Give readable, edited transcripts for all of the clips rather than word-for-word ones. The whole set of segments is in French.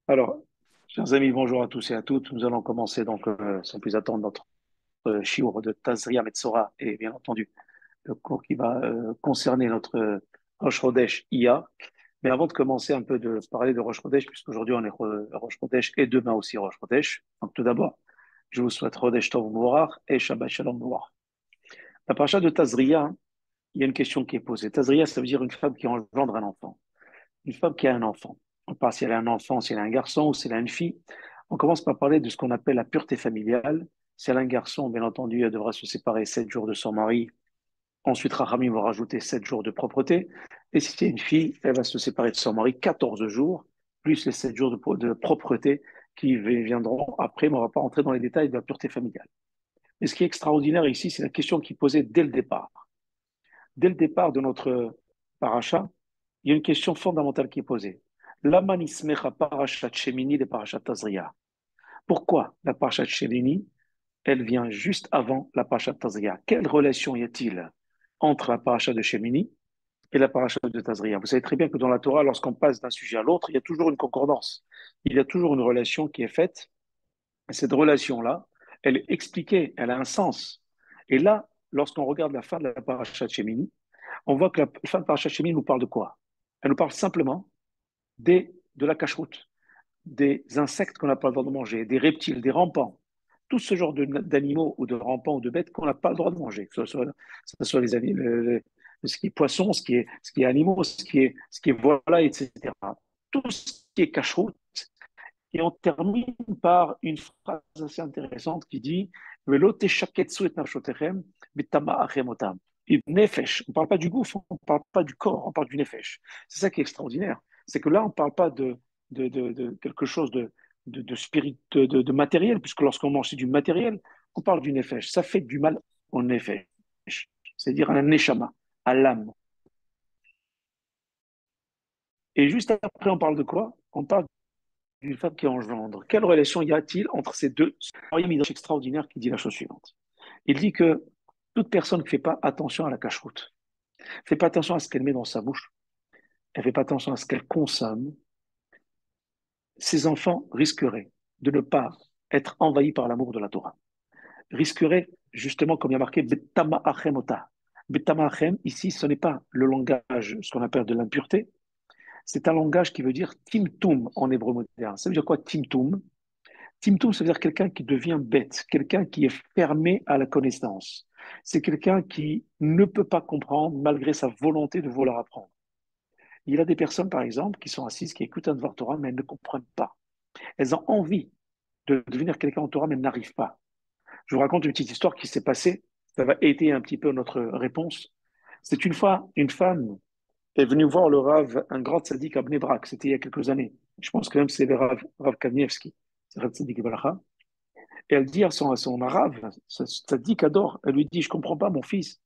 Alors, chers amis, bonjour à tous et à toutes. Nous allons commencer donc, sans plus attendre, notre shiur de Tazria Metzora et bien entendu le cours qui va concerner notre Rosh Chodesh IA. Mais avant de commencer un peu de parler de Rosh Chodesh, puisqu'aujourd'hui on est Rosh Chodesh et demain aussi Rosh Chodesh. Donc tout d'abord, je vous souhaite Chodesh Tov Mubarak et Shabbat Shalom Mubarak. La paracha de Tazria, il y a une question qui est posée. Tazria, ça veut dire une femme qui engendre un enfant. Une femme qui a un enfant. On parle si elle a un enfant, si elle a un garçon ou si elle a une fille. On commence par parler de ce qu'on appelle la pureté familiale. Si elle a un garçon, bien entendu, elle devra se séparer 7 jours de son mari. Ensuite, Rachamim va rajouter 7 jours de propreté. Et si c'est une fille, elle va se séparer de son mari 14 jours, plus les 7 jours de propreté qui viendront après, mais on ne va pas entrer dans les détails de la pureté familiale. Mais ce qui est extraordinaire ici, c'est la question qui est posée dès le départ. Dès le départ de notre paracha, il y a une question fondamentale qui est posée. Lama nismecha parashat Shemini de parashat Tazria. Pourquoi la parashat Shemini, elle vient juste avant la parashat Tazria? Quelle relation y a-t-il entre la parashat de Shemini et la parashat de Tazria? Vous savez très bien que dans la Torah, lorsqu'on passe d'un sujet à l'autre, il y a toujours une concordance. Il y a toujours une relation qui est faite. Et cette relation-là, elle est expliquée, elle a un sens. Et là, lorsqu'on regarde la fin de la parashat Shemini, on voit que la fin de Parashat Shemini nous parle de quoi? Elle nous parle simplement de la cacheroute, des insectes qu'on n'a pas le droit de manger, des reptiles, des rampants, tout ce genre d'animaux ou de rampants ou de bêtes qu'on n'a pas le droit de manger, que ce soit les animaux, ce qui est poisson, ce qui est animaux, ce qui est volaille, etc. Tout ce qui est cacheroute. Et on termine par une phrase assez intéressante qui dit Velo teshaketsu et nafshotechem betamaachem otam. Et nefesh, on ne parle pas du gouffre, on ne parle pas du corps, on parle du nefesh. C'est ça qui est extraordinaire. C'est que là, on ne parle pas de quelque chose de spirit, de matériel, puisque lorsqu'on mange c'est du matériel, on parle du nefesh. Ça fait du mal au nefesh, c'est-à-dire à la neshama, à l'âme. Et juste après, on parle de quoi? On parle d'une femme qui engendre. Quelle relation y a-t-il entre ces deux? Alors, il y a un midrash extraordinaire qui dit la chose suivante. Il dit que toute personne qui ne fait pas attention à la cache-route, ne fait pas attention à ce qu'elle met dans sa bouche, elle ne fait pas attention à ce qu'elle consomme, ses enfants risqueraient de ne pas être envahis par l'amour de la Torah. Risqueraient, justement, comme il y a marqué, Betama Achem Ota. Betama Achem, ici, ce n'est pas le langage, ce qu'on appelle de l'impureté, c'est un langage qui veut dire timtum en hébreu moderne. Ça veut dire quoi, timtum? Timtum, ça veut dire quelqu'un qui devient bête, quelqu'un qui est fermé à la connaissance. C'est quelqu'un qui ne peut pas comprendre malgré sa volonté de vouloir apprendre. Il y a des personnes, par exemple, qui sont assises, qui écoutent un Dvar Torah, mais elles ne comprennent pas. Elles ont envie de devenir quelqu'un en Torah, mais elles n'arrivent pas. Je vous raconte une petite histoire qui s'est passée. Ça va aider un petit peu notre réponse. C'est une fois, une femme est venue voir le Rav, un grand tzaddik à Bnei Brak. C'était il y a quelques années. Je pense que même c'est le Rav Kanievski. C'est Rav Tzaddik Balacha. Et elle dit à son arabe, ça dit qu'adore, elle lui dit, je comprends pas mon fils.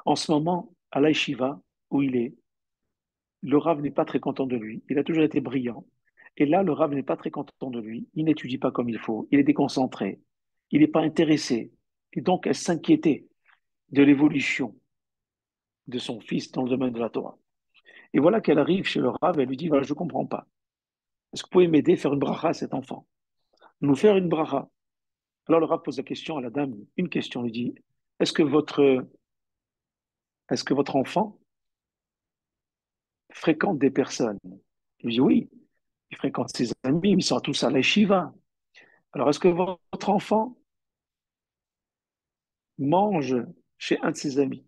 En ce moment, à l'Aïshiva, où il est, le Rav n'est pas très content de lui. Il a toujours été brillant. Et là, le Rav n'est pas très content de lui. Il n'étudie pas comme il faut. Il est déconcentré. Il n'est pas intéressé. Et donc, elle s'inquiétait de l'évolution de son fils dans le domaine de la Torah. Et voilà qu'elle arrive chez le Rav, elle lui dit, voilà, je ne comprends pas. Est-ce que vous pouvez m'aider à faire une bracha à cet enfant? Nous faire une bracha. Alors le Rav pose la question à la dame, une question, il lui dit, est-ce que votre est-ce que votre enfant fréquente des personnes? Il me dit oui, il fréquente ses amis, ils sont tous à la yeshiva. Alors, est-ce que votre enfant mange chez un de ses amis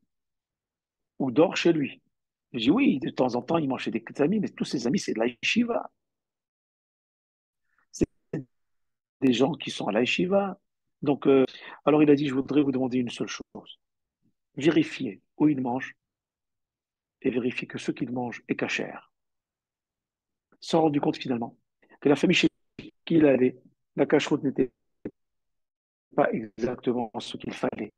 ou dort chez lui? Je dis oui, de temps en temps, il mange chez des amis, mais tous ses amis, c'est de la yeshiva. C'est des gens qui sont à la yeshiva. Donc, alors il a dit, je voudrais vous demander une seule chose. Vérifiez où il mange et vérifiez que ce qu'il mange est cachère. Ils se sont rendus compte finalement que la famille chez qui il allait, la cacheroute n'était pas exactement ce qu'il fallait.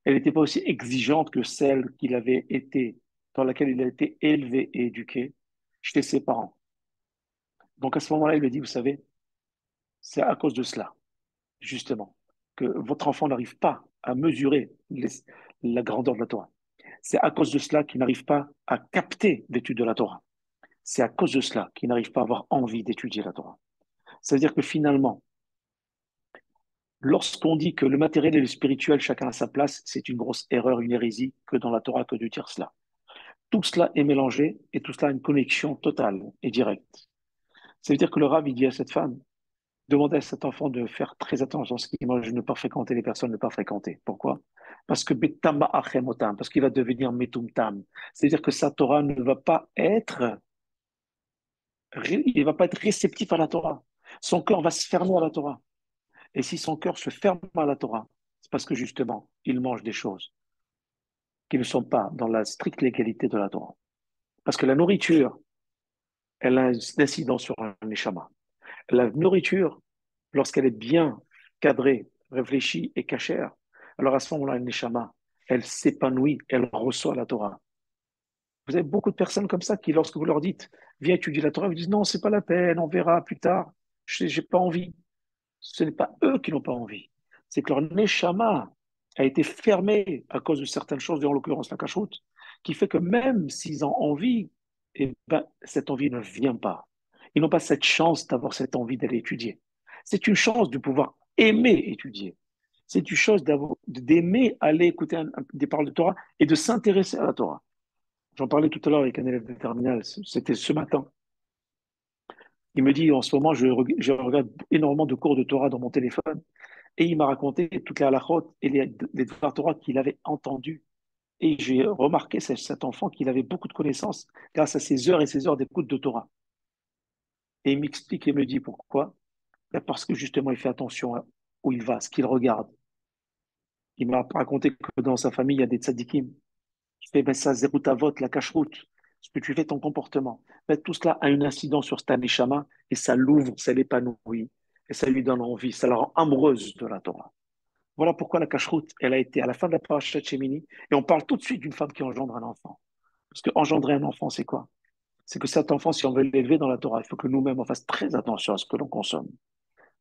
Elle n'était pas aussi exigeante que celle qu'il avait été, dans laquelle il a été élevé et éduqué chez ses parents. Donc à ce moment-là, il lui dit, vous savez, c'est à cause de cela, justement, que votre enfant n'arrive pas à mesurer la grandeur de la Torah. C'est à cause de cela qu'il n'arrive pas à capter l'étude de la Torah. C'est à cause de cela qu'ils n'arrivent pas à avoir envie d'étudier la Torah. Ça veut dire que finalement, lorsqu'on dit que le matériel et le spirituel, chacun à sa place, c'est une grosse erreur, une hérésie que dans la Torah que de dire cela. Tout cela est mélangé et tout cela a une connexion totale et directe. Ça veut dire que le Rav, il dit à cette femme, demandez à cet enfant de faire très attention à ce qu'il mange, de ne pas fréquenter les personnes, de ne pas fréquenter. Pourquoi? Parce que betama achemotam, parce qu'il va devenir metumtam. C'est-à-dire que sa Torah ne va pas être, il va pas être réceptif à la Torah. Son cœur va se fermer à la Torah. Et si son cœur se ferme à la Torah, c'est parce que justement, il mange des choses qui ne sont pas dans la stricte légalité de la Torah. Parce que la nourriture, elle a une incidence sur un neshama. La nourriture, lorsqu'elle est bien cadrée, réfléchie et cachère, alors à ce moment-là, une neshama, elle s'épanouit, elle reçoit la Torah. Vous avez beaucoup de personnes comme ça qui, lorsque vous leur dites, viens étudier la Torah, ils vous disent, non, c'est pas la peine, on verra plus tard, j'ai pas envie. Ce n'est pas eux qui n'ont pas envie. C'est que leur neshama a été fermé à cause de certaines choses, en l'occurrence la cacheroute, qui fait que même s'ils ont envie, eh ben, cette envie ne vient pas. Ils n'ont pas cette chance d'avoir cette envie d'aller étudier. C'est une chance de pouvoir aimer étudier. C'est une chose d'aimer aller écouter des paroles de Torah et de s'intéresser à la Torah. J'en parlais tout à l'heure avec un élève de terminale, c'était ce matin. Il me dit, en ce moment, je regarde énormément de cours de Torah dans mon téléphone. Et il m'a raconté toutes les halachot et les Dvar Torah qu'il avait entendus. Et j'ai remarqué cet enfant qu'il avait beaucoup de connaissances grâce à ses heures et ses heures d'écoute de Torah. Et il m'explique et me dit pourquoi. Ben parce que justement, il fait attention à où il va, ce qu'il regarde. Il m'a raconté que dans sa famille, il y a des tzadikim. Il fait ben, ça, zerutavot, la cacheroute, ce que tu fais, ton comportement. Ben, tout cela a une incidence sur Stan Neshama et ça l'ouvre, ça l'épanouit et ça lui donne envie, ça la rend amoureuse de la Torah. Voilà pourquoi la cacheroute, elle a été à la fin de la paracha de Shemini, et on parle tout de suite d'une femme qui engendre un enfant. Parce que engendrer un enfant, c'est quoi? C'est que cet enfant, si on veut l'élever dans la Torah, il faut que nous-mêmes, on fasse très attention à ce que l'on consomme.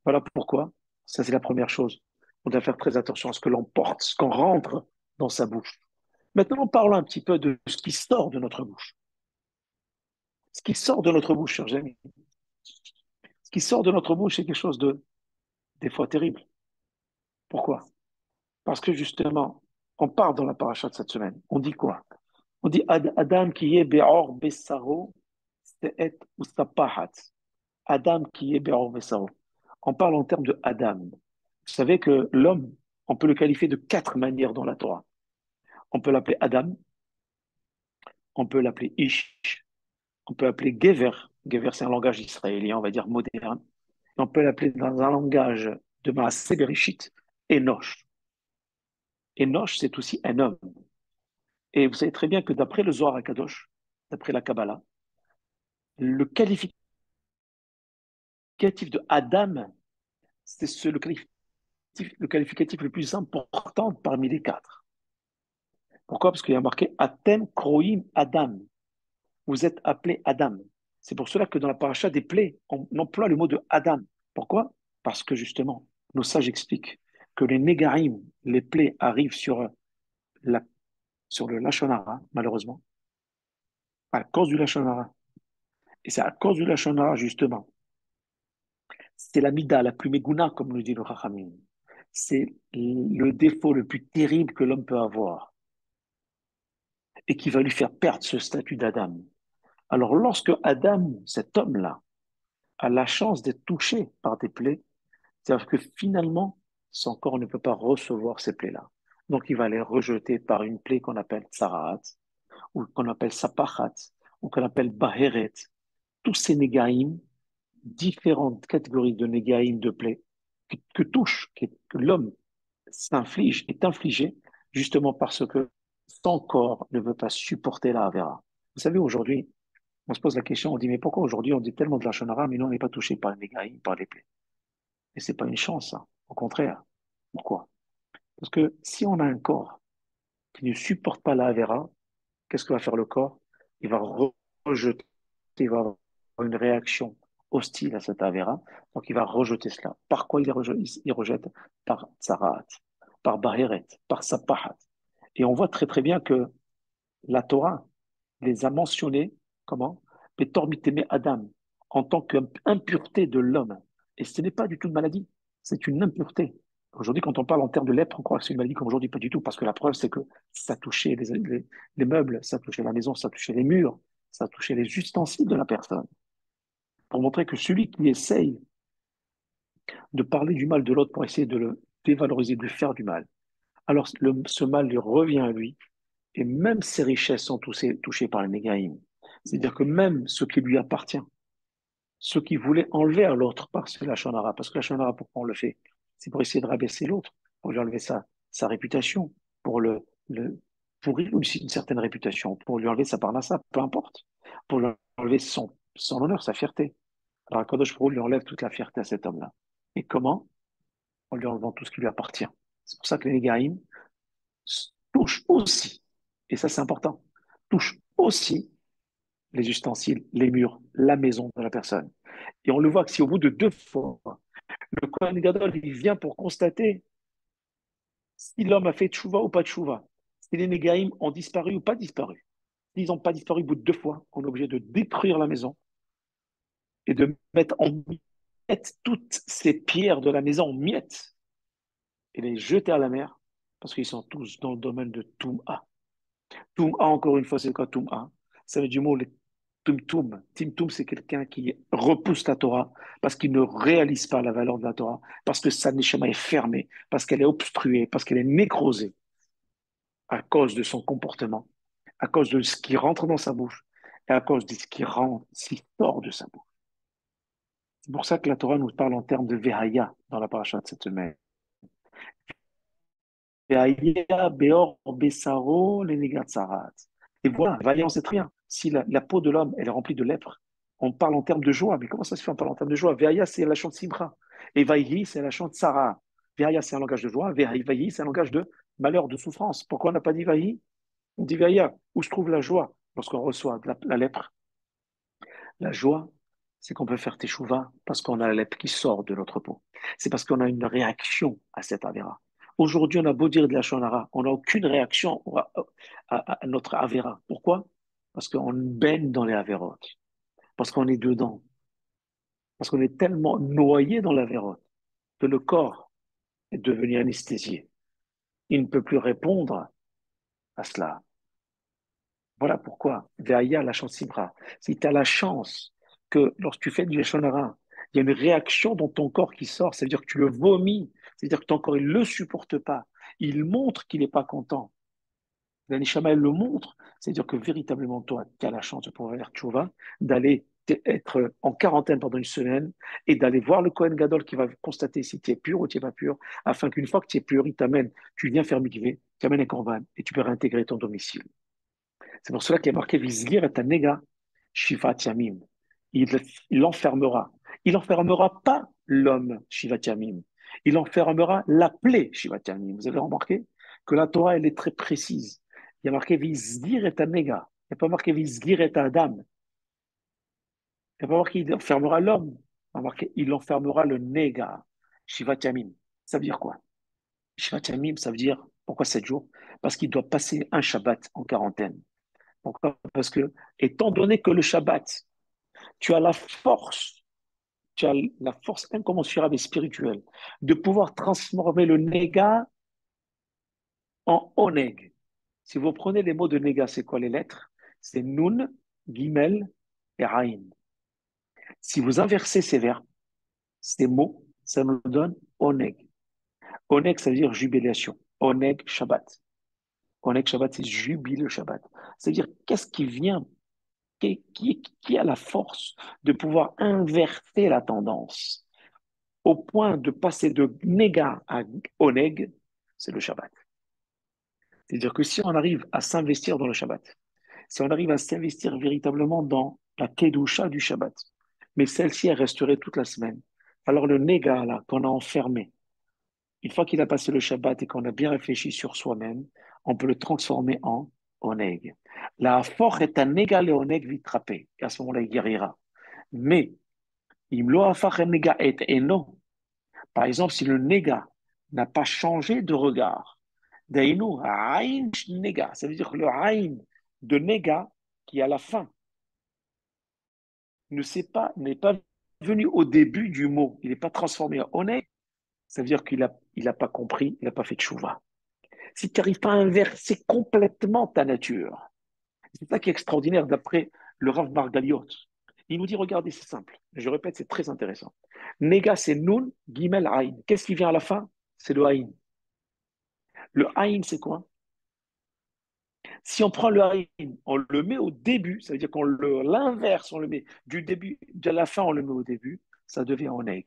Voilà pourquoi, ça c'est la première chose. On doit faire très attention à ce que l'on porte, ce qu'on rentre dans sa bouche. Maintenant, parlons un petit peu de ce qui sort de notre bouche. Ce qui sort de notre bouche, chers amis, ce qui sort de notre bouche, c'est quelque chose de, des fois, terrible. Pourquoi? Parce que justement, on part dans la paracha de cette semaine. On dit quoi? On dit Adam qui est be'or besaro, se'et usapahat. Adam qui est be'or besaro. On parle en termes de Adam. Vous savez que l'homme, on peut le qualifier de quatre manières dans la Torah. On peut l'appeler Adam, on peut l'appeler Ish, on peut l'appeler Gever. Gever, c'est un langage israélien, on va dire moderne. Et on peut l'appeler dans un langage de Maaseh Bereshit, Enoch. Enoch, c'est aussi un homme. Et vous savez très bien que d'après le Zohar HaKadosh, d'après la Kabbalah, le qualificatif de Adam, c'est le qualificatif le plus important parmi les quatre. Pourquoi? Parce qu'il y a marqué Atem Kroim Adam. Vous êtes appelé Adam. C'est pour cela que dans la paracha des plaies, on emploie le mot de Adam. Pourquoi? Parce que justement, nos sages expliquent que les négarim, les plaies arrivent la, sur le Lashon Hara, malheureusement, à cause du Lashon Hara. Et c'est à cause du Lashon Hara, justement. C'est la mida, la plus mégouna, comme nous dit le Chachamim. C'est le défaut le plus terrible que l'homme peut avoir et qui va lui faire perdre ce statut d'Adam. Alors, lorsque Adam, cet homme-là, a la chance d'être touché par des plaies, c'est-à-dire que finalement, son corps ne peut pas recevoir ces plaies-là. Donc, il va les rejeter par une plaie qu'on appelle tsaraat, ou qu'on appelle sapachat, ou qu'on appelle baheret. Tous ces négaïm, différentes catégories de négaïm, de plaies, que touche, que l'homme s'inflige, est infligé, justement parce que son corps ne veut pas supporter la Havera. Vous savez, aujourd'hui, on se pose la question, on dit, mais pourquoi aujourd'hui on dit tellement de la Shonara, mais nous on n'est pas touché par les négaïm, par les plaies? Et c'est pas une chance, ça. Au contraire. Pourquoi? Parce que si on a un corps qui ne supporte pas la Havera, qu'est-ce que va faire le corps? Il va rejeter, il va avoir une réaction hostile à cette Havera, donc il va rejeter cela. Par quoi il rejette? Par Tsaraat, par Baheret, par Sapahat. Et on voit très très bien que la Torah les a mentionnés, comment? Betor miteme Adam, en tant qu'impureté de l'homme. Et ce n'est pas du tout une maladie, c'est une impureté. Aujourd'hui, quand on parle en termes de lèpre, on croit que c'est une maladie comme aujourd'hui, pas du tout, parce que la preuve, c'est que ça touchait les meubles, ça touchait la maison, ça touchait les murs, ça touchait les ustensiles de la personne. Pour montrer que celui qui essaye de parler du mal de l'autre pour essayer de le dévaloriser, de lui faire du mal, alors ce mal lui revient à lui, et même ses richesses sont touchées par le négaïm. C'est-à-dire que même ce qui lui appartient, ce qui voulait enlever à l'autre parce que la shonara, parce que la shonara, pourquoi on le fait? C'est pour essayer de rabaisser l'autre, pour lui enlever sa réputation, pour pourrir aussi une certaine réputation, pour lui enlever sa parnassa, peu importe, pour lui enlever son honneur, sa fierté. Alors Akadosh Baruch Hu lui enlève toute la fierté à cet homme-là. Et comment? En lui enlevant tout ce qui lui appartient. C'est pour ça que les Négaïm touchent aussi, et ça c'est important, touchent aussi les ustensiles, les murs, la maison de la personne. Et on le voit que si au bout de 2 fois, le Kohen Gadol il vient pour constater si l'homme a fait tchouva ou pas tchouva, si les Négaïm ont disparu ou pas disparu. S'ils n'ont pas disparu au bout de 2 fois, on est obligé de détruire la maison et de mettre en miettes toutes ces pierres de la maison en miettes et les jeter à la mer parce qu'ils sont tous dans le domaine de Toum'a. Toum'a, encore une fois, c'est quoi Toum'a? Ça veut dire du mot le Tumtum. Timtum, c'est quelqu'un qui repousse la Torah parce qu'il ne réalise pas la valeur de la Torah, parce que sa neshama est fermée, parce qu'elle est obstruée, parce qu'elle est nécrosée à cause de son comportement, à cause de ce qui rentre dans sa bouche et à cause de ce qui sort de sa bouche. C'est pour ça que la Torah nous parle en termes de Vehaya dans la paracha de cette semaine. Vehaya beor besaro lenegatsarat. Et voilà, Vaillant, c'est très bien. Si la peau de l'homme, elle est remplie de lèpre, on parle en termes de joie. Mais comment ça se fait, on parle en termes de joie? Vehaya, c'est la chante Simcha. Et Vaïhi, c'est la chante Sarah. Vehaya, c'est un langage de joie. Vaïhi, c'est un langage de malheur, de souffrance. Pourquoi on n'a pas dit Vaïhi? On dit Vehaya. Où se trouve la joie lorsqu'on reçoit la lèpre? La joie, c'est qu'on peut faire teshuva parce qu'on a la lèpre qui sort de notre peau. C'est parce qu'on a une réaction à cette avéra. Aujourd'hui, on a beau dire de la shonara, on n'a aucune réaction à notre avéra. Pourquoi? Parce qu'on baigne dans les avérotes, parce qu'on est dedans, parce qu'on est tellement noyé dans l'avérote que le corps est devenu anesthésié. Il ne peut plus répondre à cela. Voilà pourquoi, Veaya la chance Sibra. Si tu as la chance que lorsque tu fais du Shonara, il y a une réaction dans ton corps qui sort, c'est-à-dire que tu le vomis, c'est-à-dire que ton corps, il ne le supporte pas, il montre qu'il n'est pas content. L'Anishama, elle le montre, c'est-à-dire que véritablement, toi, tu as la chance de pouvoir faire tchouva, d'aller être en quarantaine pendant une semaine et d'aller voir le Kohen Gadol qui va constater si tu es pur ou tu n'es pas pur, afin qu'une fois que tu es pur, il t'amène, tu viens faire mikvé, tu amènes un korban et tu peux réintégrer ton domicile. C'est pour cela qu'il y a marqué Vizgir et Tanega Shivat Yamim. Il il enfermera. Il enfermera pas l'homme Shivat Yamim. Il enfermera la plaie Shivat Yamim. Vous avez remarqué que la Torah, elle est très précise. Il y a marqué Vizgir et Tanega. Il n'y a pas marqué Vizgir et Adam. Il n'y a pas marqué il enfermera l'homme. Il y a marqué il enfermera le Nega Shivat Yamim. Ça veut dire quoi? Shivat Yamim, ça veut dire pourquoi 7 jours? Parce qu'il doit passer un Shabbat en quarantaine. Pourquoi? Parce que, étant donné que le Shabbat, tu as la force, tu as la force incommensurable et spirituelle de pouvoir transformer le néga en oneg. Si vous prenez les mots de néga, c'est quoi les lettres? C'est nun, gimel et raïn. Si vous inversez ces verbes, ces mots, ça nous donne oneg. Oneg, ça veut dire jubilation. Oneg Shabbat. Oneg Shabbat, c'est jubile le Shabbat. C'est-à-dire, qu'est-ce qui vient qui a la force de pouvoir inverser la tendance au point de passer de néga à oneg, c'est le Shabbat. C'est-à-dire que si on arrive à s'investir dans le Shabbat, si on arrive à s'investir véritablement dans la kedusha du Shabbat, mais celle-ci, elle resterait toute la semaine. Alors le néga, là, qu'on a enfermé, une fois qu'il a passé le Shabbat et qu'on a bien réfléchi sur soi-même, on peut le transformer en oneg. La force est un néga le oneg vitrapé. Et à ce moment-là, il guérira. Mais, imlo afach nega et eno. Par exemple, si le néga n'a pas changé de regard, dainu aïn nega, ça veut dire que le aïn de néga qui est à la fin, n'est pas venu au début du mot. Il n'est pas transformé en oneg. Ça veut dire qu'il a pas compris, il n'a pas fait de chouva. Si tu n'arrives pas à inverser complètement ta nature, c'est ça qui est extraordinaire d'après le Rav Margaliot. Il nous dit, regardez, c'est simple. Je répète, c'est très intéressant. Nega, c'est Nun, Gimel, Aïn. Qu'est-ce qui vient à la fin? C'est le Aïn. Le Aïn, c'est quoi? Si on prend le Aïn, on le met au début, ça veut dire l'inverse, on le met du début, de la fin, on le met au début, ça devient Oneg.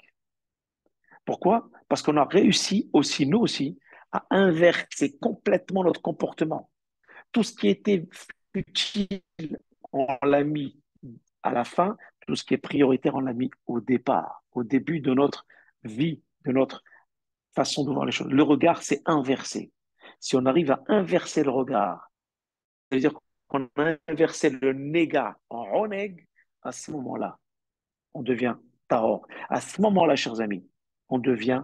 Pourquoi? Parce qu'on a réussi aussi, nous aussi, à inverser complètement notre comportement. Tout ce qui était utile, on l'a mis à la fin. Tout ce qui est prioritaire, on l'a mis au départ, au début de notre vie, de notre façon de voir les choses. Le regard, c'est inversé. Si on arrive à inverser le regard, ça veut dire qu'on a inversé le néga en oneg, à ce moment-là, on devient tahor. À ce moment-là, chers amis, on devient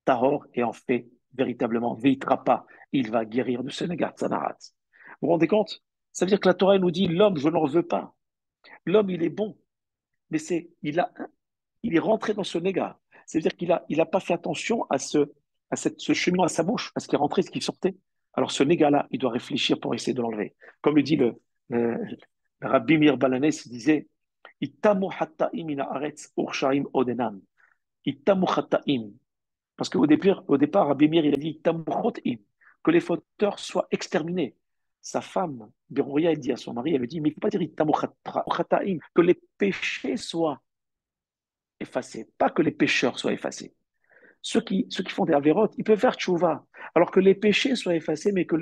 tahor et on fait véritablement vitrapa. Il va guérir de ce négat sanarat. Vous vous rendez compte? Ça veut dire que la Torah nous dit l'homme, je n'en veux pas. L'homme, il est bon, mais il est rentré dans ce négat. C'est-à-dire qu'il a pas fait attention ce cheminement à sa bouche, à ce qui est rentré, ce qui sortait. Alors ce négat-là, il doit réfléchir pour essayer de l'enlever. Comme le dit le Rabbi Meir Balanès, il disait, Ittamu hatta'im min haaretz urshaim odenam. Ittamu hatta'im. Parce au départ, Rabbi Meir, il a dit Ittamu chot'im, que les fauteurs soient exterminés. Sa femme, Berouria, elle dit à son mari, elle lui dit, mais il ne faut pas dire Ittamu hatta'im, que les péchés soient effacés, pas que les pécheurs soient effacés. Ceux qui font des avérotes, ils peuvent faire tchouva, alors que les péchés soient effacés, mais que